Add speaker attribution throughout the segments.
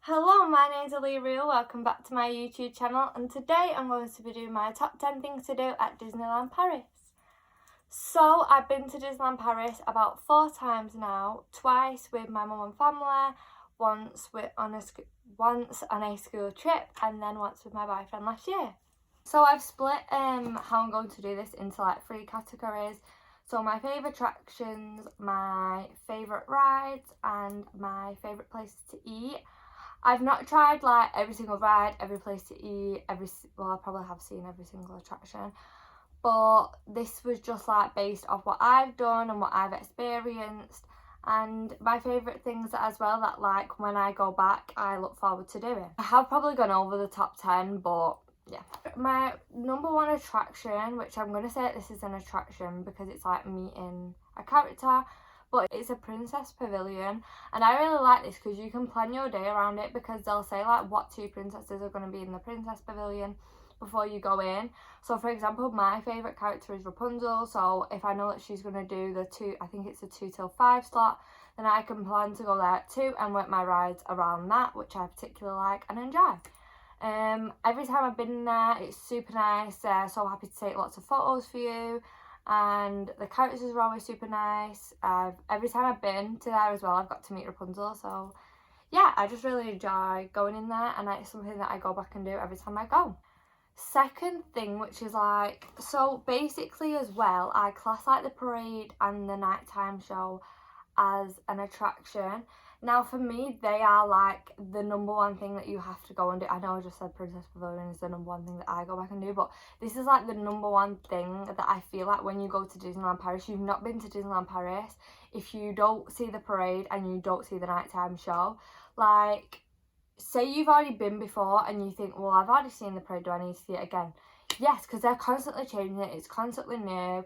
Speaker 1: Hello, my name's Olivia, welcome back to my YouTube channel, and today I'm going to be doing my top 10 things to do at Disneyland Paris. So I've been to Disneyland Paris about 4 times now, twice with my mum and family, once on a school trip, and then once with my boyfriend last year. So I've split how I'm going to do this into like 3 categories. So my favourite attractions, my favourite rides, and my favourite places to eat. I've not tried like every single ride, every place to eat, I probably have seen every single attraction, but this was just like based off what I've done and what I've experienced, and my favourite things as well that like when I go back I look forward to doing. I have probably gone over the top 10, but yeah. My number 1 attraction, which I'm going to say this is an attraction because it's like meeting a character, but it's a princess pavilion, and I really like this because you can plan your day around it, because they'll say like what 2 princesses are going to be in the princess pavilion before you go in. So for example, my favourite character is Rapunzel, so if I know that she's going to do I think it's a 2 till 5 slot, then I can plan to go there at 2 and work my rides around that, which I particularly like and enjoy. Every time I've been there, it's super nice. They're so happy to take lots of photos for you, and the characters are always super nice. Every time I've been to there as well, I've got to meet Rapunzel, so yeah, I just really enjoy going in there, and it's something that I go back and do every time I go. Second thing, which is like, so basically as well, I class like the parade and the nighttime show as an attraction. Now for me, they are like the number 1 thing that you have to go and do. I know I just said Princess Pavilion is the number 1 thing that I go back and do, but this is like the number 1 thing that I feel like when you go to Disneyland Paris, you've not been to Disneyland Paris if you don't see the parade and you don't see the nighttime show. Like, say you've already been before and you think, well, I've already seen the parade, do I need to see it again? Yes, because they're constantly changing it, it's constantly new.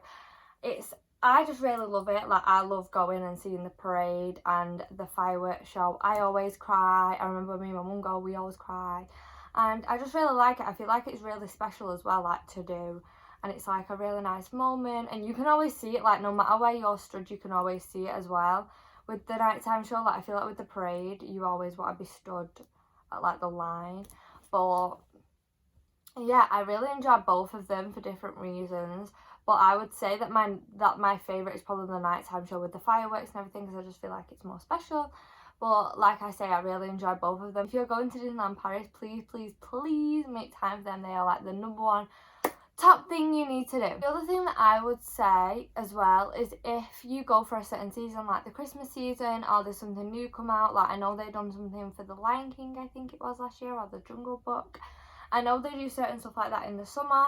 Speaker 1: I just really love it. Like, I love going and seeing the parade and the fireworks show. I always cry. I remember me and my mum go, we always cry. And I just really like it. I feel like it's really special as well, like, to do. And it's like a really nice moment. And you can always see it, like, no matter where you're stood, you can always see it as well. With the nighttime show, like, I feel like with the parade, you always want to be stood at, like, the line. But yeah, I really enjoy both of them for different reasons. But I would say that my favourite is probably the nighttime show with the fireworks and everything, because I just feel like it's more special. But like I say, I really enjoy both of them. If you're going to Disneyland Paris, please, please, please make time for them. They are like the number 1 top thing you need to do. The other thing that I would say as well is if you go for a certain season, like the Christmas season, or there's something new come out, like I know they've done something for the Lion King, I think it was last year, or the Jungle Book. I know they do certain stuff like that in the summer.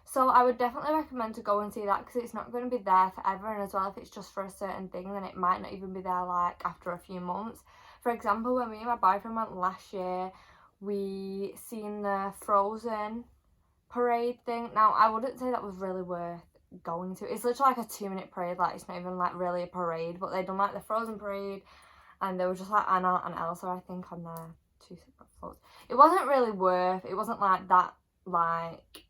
Speaker 1: So I would definitely recommend to go and see that, because it's not going to be there forever, and as well, if it's just for a certain thing, then it might not even be there like after a few months. For example, when me and my boyfriend went last year, we seen the Frozen parade thing. Now I wouldn't say that was really worth going to. It's literally like a 2-minute parade, like it's not even like really a parade, but they done like the Frozen parade, and there was just like Anna and Elsa, I think, on there, 2 separate floats. It wasn't really it wasn't like that like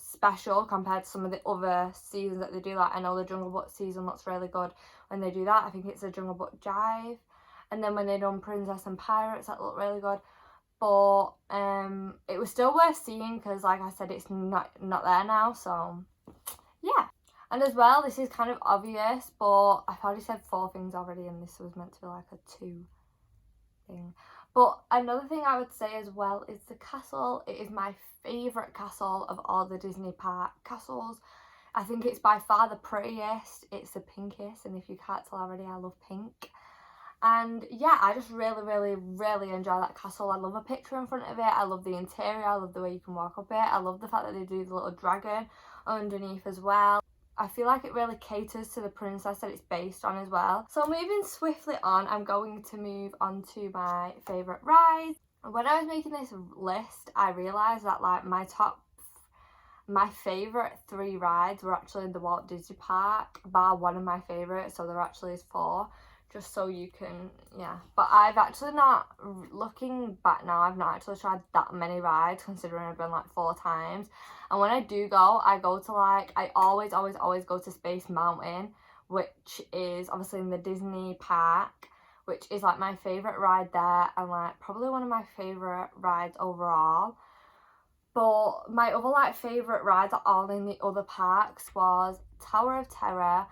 Speaker 1: special compared to some of the other seasons that they do. Like I know the Jungle Book season looks really good when they do that. I think it's the Jungle Book Jive, and then when they done Princess and Pirates, that looked really good. But it was still worth seeing, because like I said, it's not there now, so yeah. And as well, this is kind of obvious, but I've already said 4 things already, and this was meant to be like a 2 thing. But another thing I would say as well is the castle. It is my favourite castle of all the Disney park castles. I think it's by far the prettiest. It's the pinkest, and if you can't tell already, I love pink. And yeah, I just really, really, really enjoy that castle. I love a picture in front of it. I love the interior. I love the way you can walk up it. I love the fact that they do the little dragon underneath as well. I feel like it really caters to the princess that it's based on as well. So moving swiftly on, I'm going to move on to my favourite rides. When I was making this list, I realised that like my favourite 3 rides were actually in the Walt Disney Park, bar one of my favourites, so there actually is 4. Just so you can, yeah. But I've actually not, looking back now, I've not actually tried that many rides, considering I've been like 4 times. And when I do go, I go to like, I always go to Space Mountain, which is obviously in the Disney park, which is like my favourite ride there and like probably one of my favourite rides overall. But my other like favourite rides are all in the other parks was Tower of Terror,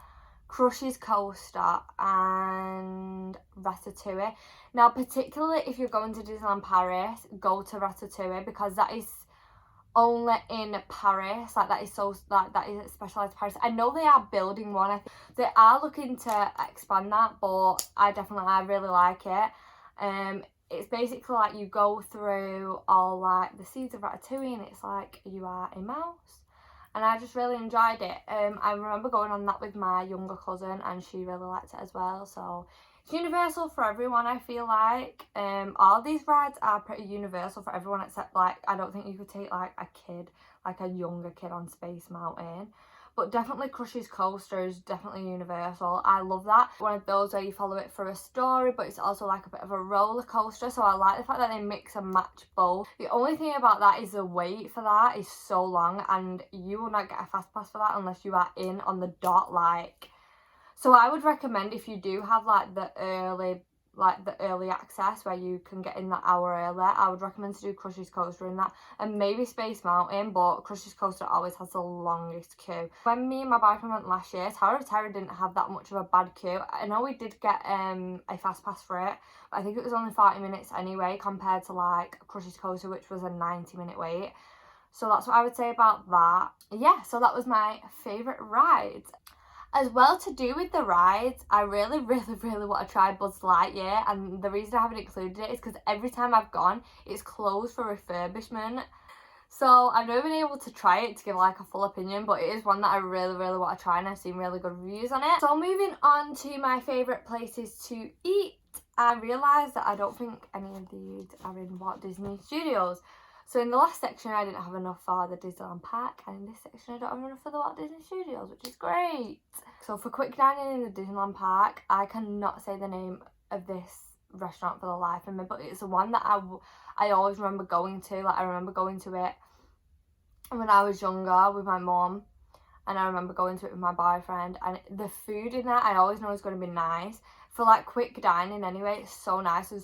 Speaker 1: Crush's Coaster and Ratatouille. Now particularly if you're going to Disneyland Paris, go to Ratatouille because that is only in Paris, like that is so, like that is specialised to Paris. I know they are building one, I think they are looking to expand that, but I really like it. It's basically like you go through all like the seeds of Ratatouille and it's like you are a mouse, and I just really enjoyed it. I remember going on that with my younger cousin and she really liked it as well. So it's universal for everyone, I feel like. All these rides are pretty universal for everyone except like I don't think you could take like a kid, like a younger kid on Space Mountain. But definitely Crush's Coaster is definitely universal. I love that. One of those where you follow it for a story, but it's also like a bit of a roller coaster. So I like the fact that they mix and match both. The only thing about that is the wait for that is so long, and you will not get a fast pass for that unless you are in on the dot. Like, so I would recommend if you do have like the early access where you can get in that hour early, I would recommend to do Crush's Coaster in that, and maybe Space Mountain, but Crush's Coaster always has the longest queue. When me and my boyfriend went last year, Tower of Terror didn't have that much of a bad queue. I know we did get a fast pass for it, but I think it was only 40 minutes anyway compared to like Crush's Coaster, which was a 90-minute wait. So that's what I would say about that. Yeah, so that was my favourite rides. As well, to do with the rides, I really want to try Buzz Lightyear, and the reason I haven't included it is because every time I've gone, it's closed for refurbishment. So I've never been able to try it to give like a full opinion, but it is one that I really want to try, and I've seen really good reviews on it. So moving on to my favourite places to eat, I realised that I don't think any of these are in Walt Disney Studios. So in the last section I didn't have enough for the Disneyland Park, and in this section I don't have enough for the Walt Disney Studios, which is great. So for quick dining in the Disneyland Park, I cannot say the name of this restaurant for the life of me, but it's the one that I always remember going to. Like I remember going to it when I was younger with my mum, and I remember going to it with my boyfriend, and the food in there I always know is going to be nice. For like quick dining anyway, it's so nice and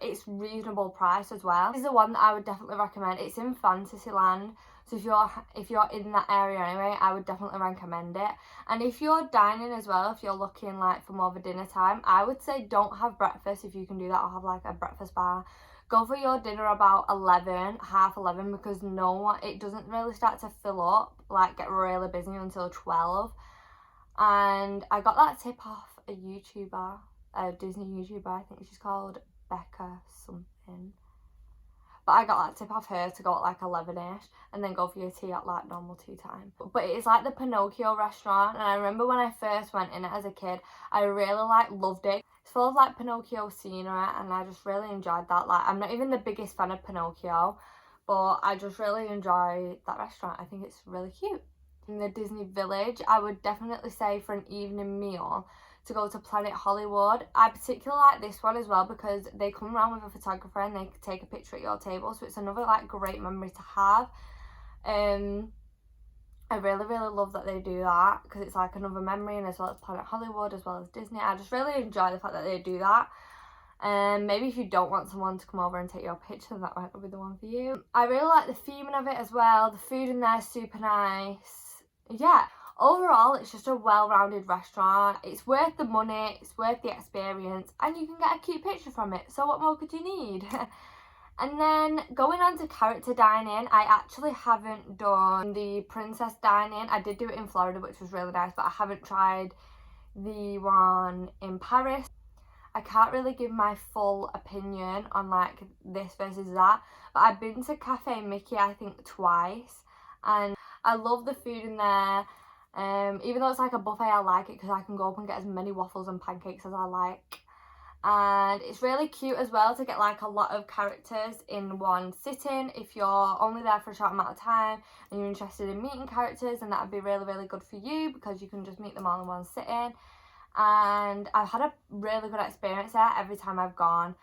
Speaker 1: it's reasonable price as well. This is the one that I would definitely recommend. It's in Fantasyland, so if you're in that area anyway, I would definitely recommend it. And if you're dining as well, if you're looking like for more of a dinner time, I would say don't have breakfast if you can do that, or have like a breakfast bar. Go for your dinner about 11, half 11, because it doesn't really start to fill up, like get really busy until 12. And I got that tip off a YouTuber, a Disney YouTuber, I think she's called Becca something. But I got that tip off her to go at like 11ish and then go for your tea at like normal tea time. But it is like the Pinocchio restaurant, and I remember when I first went in it as a kid, I really loved it. It's full of like Pinocchio scenery, and I just really enjoyed that. Like I'm not even the biggest fan of Pinocchio, but I just really enjoy that restaurant. I think it's really cute. In the Disney Village, I would definitely say for an evening meal to go to Planet Hollywood. I particularly like this one as well because they come around with a photographer and they take a picture at your table, so it's another like great memory to have. I really love that they do that because it's like another memory, and as well as Planet Hollywood as well as Disney. I just really enjoy the fact that they do that. Maybe if you don't want someone to come over and take your picture, that might not be the one for you. I really like the theming of it as well. The food in there is super nice. Yeah, overall it's just a well-rounded restaurant. It's worth the money, it's worth the experience, and you can get a cute picture from it, so what more could you need? And then going on to character dining, I actually haven't done the princess dining. I did do it in Florida, which was really nice, but I haven't tried the one in Paris. I can't really give my full opinion on like this versus that, but I've been to Cafe Mickey I think twice, and I love the food in there. Even though it's like a buffet, I like it because I can go up and get as many waffles and pancakes as I like. And it's really cute as well to get like a lot of characters in one sitting. If you're only there for a short amount of time and you're interested in meeting characters, then that would be really good for you because you can just meet them all in one sitting. And I've had a really good experience there every time I've gone.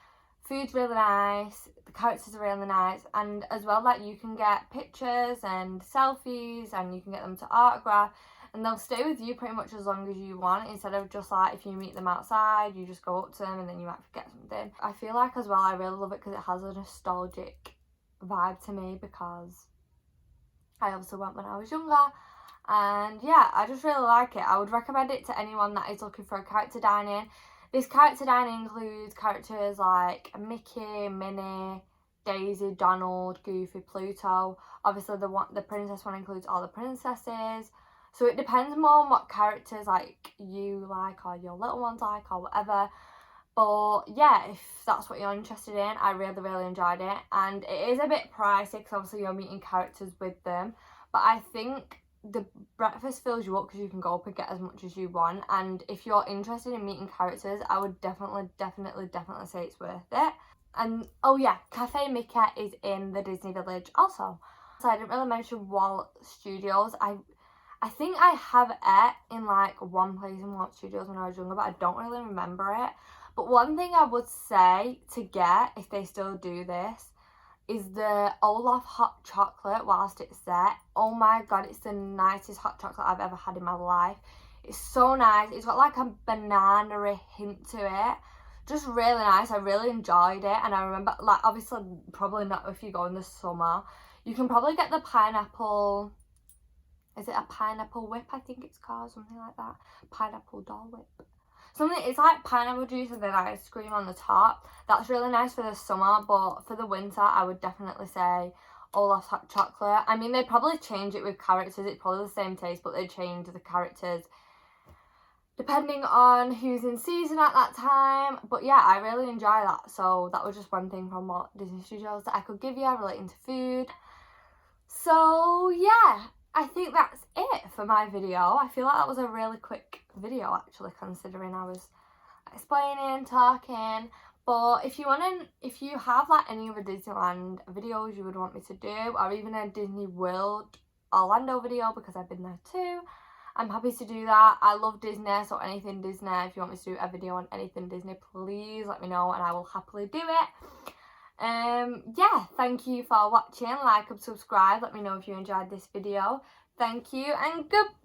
Speaker 1: Food's really nice, the characters are really nice, and as well like you can get pictures and selfies and you can get them to autograph, and they'll stay with you pretty much as long as you want, instead of just like if you meet them outside you just go up to them and then you might forget something. I feel like as well I really love it because it has a nostalgic vibe to me, because I obviously went when I was younger, and yeah, I just really like it. I would recommend it to anyone that is looking for a character dining. This character dining includes characters like Mickey, Minnie, Daisy, Donald, Goofy, Pluto. Obviously the princess one includes all the princesses. So it depends more on what characters like you like or your little ones like or whatever. But yeah, if that's what you're interested in, I really enjoyed it. And it is a bit pricey because obviously you're meeting characters with them. But I think the breakfast fills you up because you can go up and get as much as you want. And if you're interested in meeting characters, I would definitely say it's worth it. And oh yeah, Cafe Mickey is in the Disney Village also. So I didn't really mention Walt Studios. I think I have it in like one place in Walt Studios when I was younger, but I don't really remember it. But one thing I would say to get, if they still do this, is the Olaf hot chocolate whilst it's there. Oh my god, it's the nicest hot chocolate I've ever had in my life. It's so nice. It's got like a banana-y hint to it. Just really nice. I really enjoyed it. And I remember, like, obviously probably not if you go in the summer. You can probably get the pineapple, is it a pineapple whip I think it's called, something like that. Pineapple doll whip. Something, it's like pineapple juice and then ice cream on the top. That's really nice for the summer, but for the winter I would definitely say Olaf's hot chocolate. I mean, they'd probably change it with characters. It's probably the same taste, but they'd change the characters depending on who's in season at that time. But yeah, I really enjoy that. So that was just one thing from Walt Disney Studios that I could give you relating to food. So yeah, I think that's it for my video. I feel like that was a really quick video actually, considering I was explaining, talking. But if you have like any other Disneyland videos you would want me to do, or even a Disney World Orlando video, because I've been there too, I'm happy to do that. I love Disney, so anything Disney, if you want me to do a video on anything Disney, please let me know and I will happily do it. Yeah, thank you for watching. Like and subscribe. Let me know if you enjoyed this video. Thank you and goodbye.